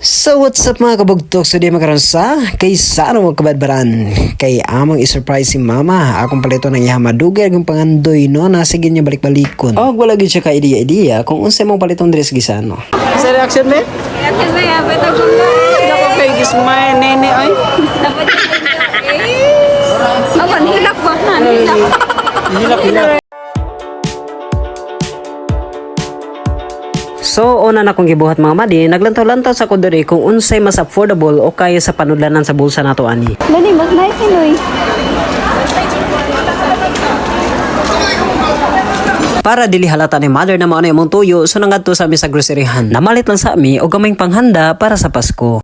So what's up mga kabugtok? So di makaroon sa kay sana mo kabadbaran kay amang isurprise si mama akong palito ng ihamadugay akong pangandoy no nasigin niya balik-balikon wala gid siya ka idea kung unsay mong palitong dress gisano Sa reaction me? Reaction na yan, beto ko na. Ako kay gismay nene ay. Dapat yung awan, hilak ba? Hilak. So una na kong gibuhat mga madi naglantaw-lantaw sa ko diri kung unsay mas affordable o kaya sa panudlanan sa bulsa nato ani Lani, mas nice Pinoy. para dili halata ni mother na mao na imong tuyo so nangadto sa mi sa groceryhan namalit lang sa mi og gamayng panghanda para sa Pasko.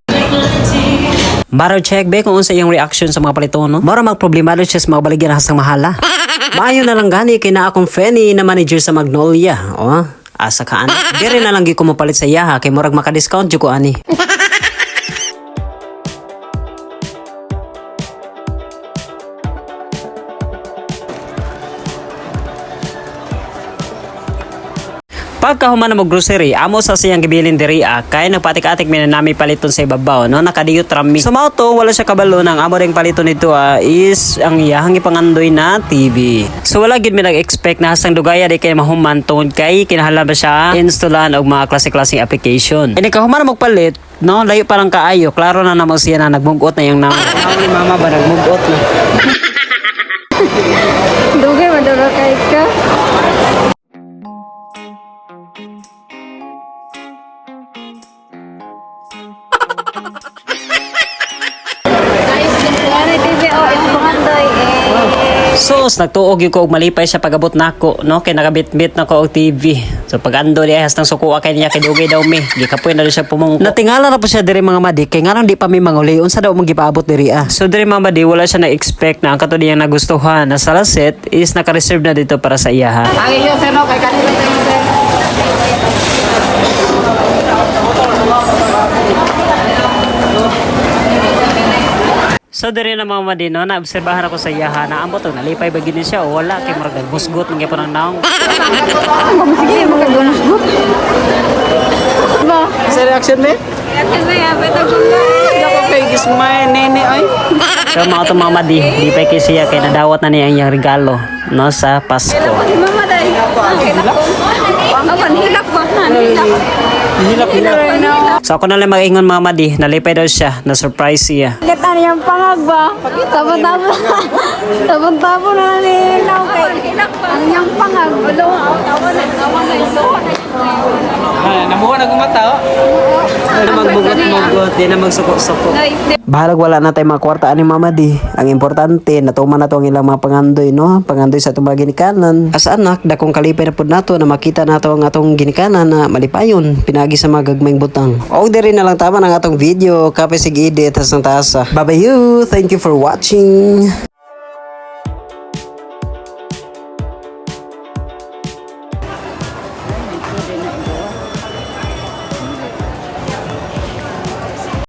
Baro check be kung unsa iyang reaction sa mga palito no. Mara magproblemado siya sa mga baligyan hasang mahala. Maayo na lang gani kay na akong Fenny na manager sa Magnolia. Asa ka ani. Dire na lang gi ko mapalit sa yaha kay murag maka-discount jud ko ani. Pagkahuman na mo grocery, amo sa siyang gibilin diri kay nagpatik-atik mi na nami paliton sa ibabaw no nakadiyot rami. So mao to wala siya kabalo nang amo ding paliton nito is ang iyahang ipangandoy na TV. So wala gid mi nag-expect na hasang dugaya di kay mahuman tungod kay kinahanglan ba siya installan og mga klase-klaseng application. Ini kahuman na magpalit no layo parang kaayo klaro na namo siya na nagmugot na yung namo. Ni mama ba nagmugot na. Dugay, madura kay ka. Lani, TV, yung pangandoy Sos, nagtuog yung ko og malipay siya pagabot nako no kay nakabit-bit na ko og TV. So pag ando di has nang sukuha kay niya kay dugay daw mi. Gikapoy na siya pumungko. Natingala na po siya diri mga madi kay nganong di pa mi manguli unsa daw mong gipaabot diri So diri mga madi wala siya na-expect na ang kato diyang nagustuhan na sa set is naka-reserve na dito para sa iya Ang iyo sir no kay kanila sir. So diri na mga madi no naobserbahan ako sa iyaha na ambot og nalipay ba gid siya o wala kay murag nagmusgot man gyapon ang naong. Sige, magkagunusgot. Ba? Sa reaction me? Reaction na yan, beto ko na. Ako kay gismay nene ay. So mga to mga madi lipay kay siya kay nadawat na niya ang iyang regalo no sa Pasko. Si mama day. Awan, hilak ba? Hilak. So ako na lang mag-ingon mga madi, nalipay daw siya, na-surprise siya. Kita niyang pangag ba? Tabon-tabo na nilinaw kay. Ang niyang pangag. Awan na yung Namuha na gumata oh. Di na magbugot-bugot, di na magsuko-suko. Bahalag wala na tayo mga kwartaan ni mama di. Ang importante, natuman na to ang ilang mga pangandoy, no? Pangandoy sa itong mga ginikanan. As anak, dakong kalipay na po nato na makita nato ang atong ginikanan na malipayon, pinagi sa mga gagmayng butang. O, di rin na lang tama ng atong video. Kapay sig edit, has ng tasa. Bye-bye you! Thank you for watching!